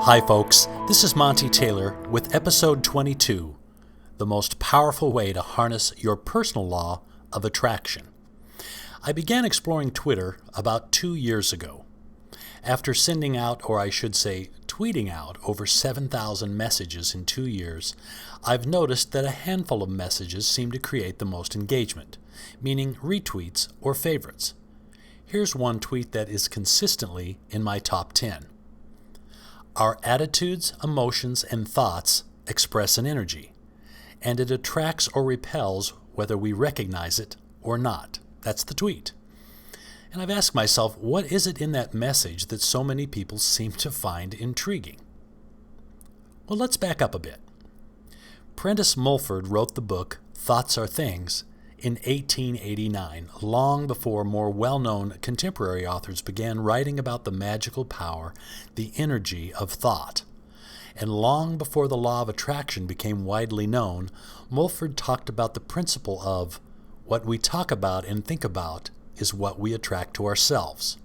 Hi folks, this is Monte Taylor with episode 22, the most powerful way to harness your personal law of attraction. I began exploring Twitter about 2 years ago. After sending out, or I should say tweeting out, over 7,000 messages in 2 years, I've noticed that a handful of messages seem to create the most engagement, meaning retweets or favorites. Here's one tweet that is consistently in my top 10. Our attitudes, emotions, and thoughts express an energy, and it attracts or repels whether we recognize it or not. That's the tweet. And I've asked myself, what is it in that message that so many people seem to find intriguing? Well, let's back up a bit. Prentice Mulford wrote the book Thoughts Are Things in 1889, long before more well-known contemporary authors began writing about the magical power, the energy of thought. And long before the law of attraction became widely known, Mulford talked about the principle of what we talk about and think about is what we attract to ourselves.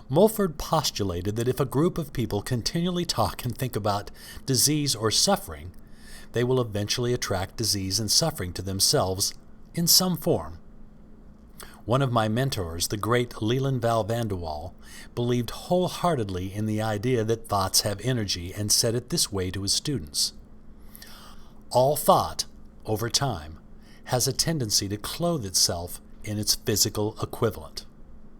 Mulford postulated that if a group of people continually talk and think about disease or suffering, they will eventually attract disease and suffering to themselves in some form. One of my mentors, the great Leland Val Vanderwall, believed wholeheartedly in the idea that thoughts have energy and said it this way to his students. All thought, over time, has a tendency to clothe itself in its physical equivalent.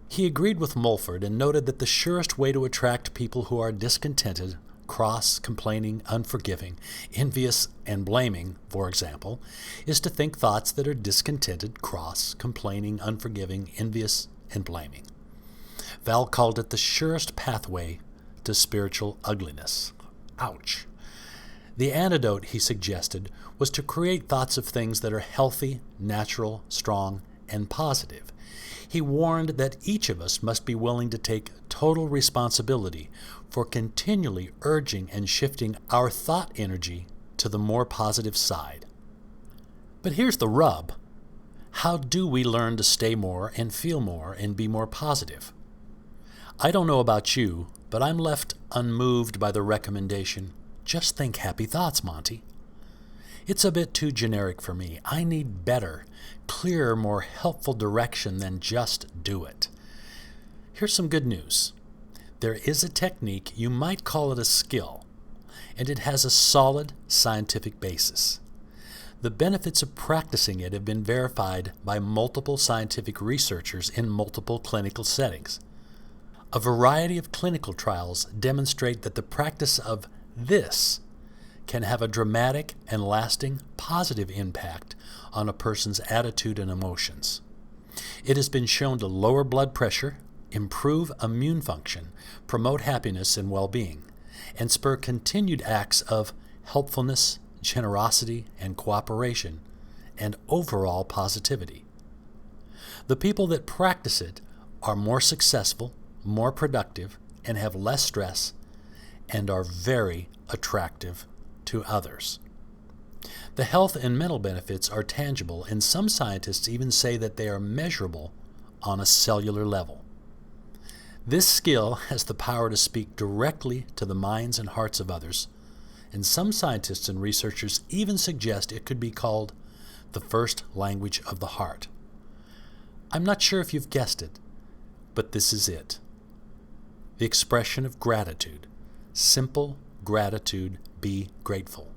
He agreed with Mulford and noted that the surest way to attract people who are discontented, cross, complaining, unforgiving, envious, and blaming, for example, is to think thoughts that are discontented, cross, complaining, unforgiving, envious, and blaming. Val called it the surest pathway to spiritual ugliness. Ouch. The antidote, he suggested, was to create thoughts of things that are healthy, natural, strong, and positive. He warned that each of us must be willing to take total responsibility for continually urging and shifting our thought energy to the more positive side. But here's the rub. How do we learn to stay more and feel more and be more positive? I don't know about you, but I'm left unmoved by the recommendation, just think happy thoughts, Monty. It's a bit too generic for me. I need better, clearer, more helpful direction than just do it. Here's some good news. There is a technique, you might call it a skill, and it has a solid scientific basis. The benefits of practicing it have been verified by multiple scientific researchers in multiple clinical settings. A variety of clinical trials demonstrate that the practice of this can have a dramatic and lasting positive impact on a person's attitude and emotions. It has been shown to lower blood pressure, improve immune function, promote happiness and well-being, and spur continued acts of helpfulness, generosity, and cooperation, and overall positivity. The people that practice it are more successful, more productive, and have less stress, and are very attractive to others. The health and mental benefits are tangible, and some scientists even say that they are measurable on a cellular level. This skill has the power to speak directly to the minds and hearts of others, and some scientists and researchers even suggest it could be called the first language of the heart. I'm not sure if you've guessed it, but this is it. The expression of gratitude. Simple gratitude, be grateful.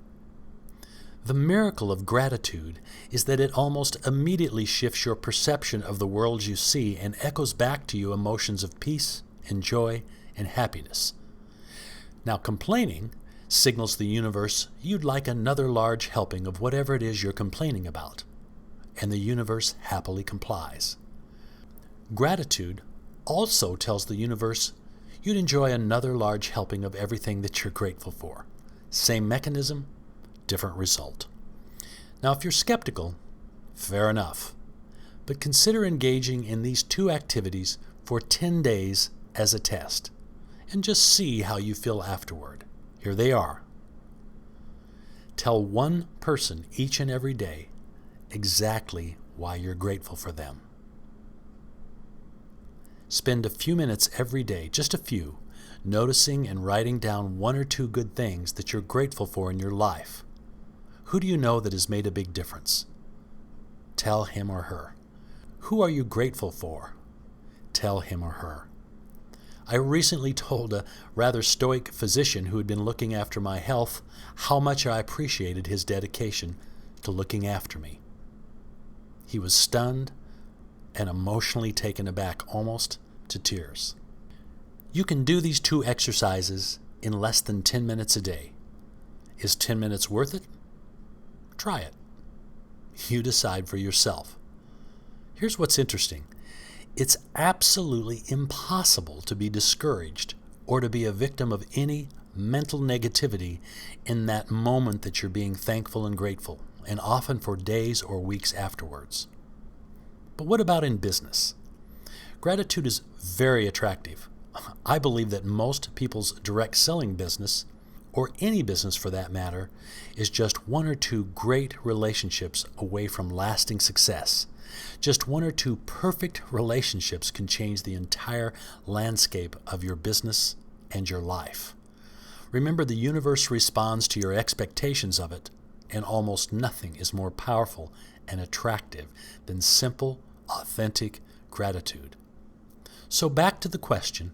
The miracle of gratitude is that it almost immediately shifts your perception of the world you see and echoes back to you emotions of peace and joy and happiness. Now, complaining signals the universe you'd like another large helping of whatever it is you're complaining about, and the universe happily complies. Gratitude also tells the universe you'd enjoy another large helping of everything that you're grateful for. Same mechanism, different result. Now, if you're skeptical, fair enough. But consider engaging in these two activities for 10 days as a test, and just see how you feel afterward. Here they are. Tell one person each and every day exactly why you're grateful for them. Spend a few minutes every day, just a few, noticing and writing down one or two good things that you're grateful for in your life. Who do you know that has made a big difference? Tell him or her. Who are you grateful for? Tell him or her. I recently told a rather stoic physician who had been looking after my health how much I appreciated his dedication to looking after me. He was stunned and emotionally taken aback, almost to tears. You can do these two exercises in less than 10 minutes a day. Is 10 minutes worth it? Try it. You decide for yourself. Here's what's interesting. It's absolutely impossible to be discouraged or to be a victim of any mental negativity in that moment that you're being thankful and grateful, and often for days or weeks afterwards. But what about in business? Gratitude is very attractive. I believe that most people's direct selling business, or any business for that matter, is just one or two great relationships away from lasting success. Just one or two perfect relationships can change the entire landscape of your business and your life. Remember, the universe responds to your expectations of it, and almost nothing is more powerful and attractive than simple, authentic gratitude. So back to the question,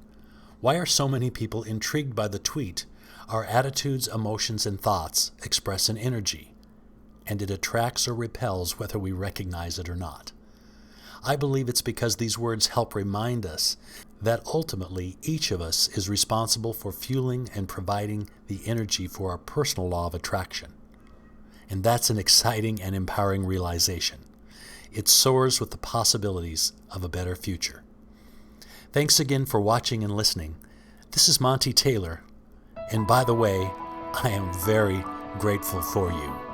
why are so many people intrigued by the tweet? Our attitudes, emotions, and thoughts express an energy, and it attracts or repels whether we recognize it or not. I believe it's because these words help remind us that ultimately each of us is responsible for fueling and providing the energy for our personal law of attraction. And that's an exciting and empowering realization. It soars with the possibilities of a better future. Thanks again for watching and listening. This is Monte Taylor, and by the way, I am very grateful for you.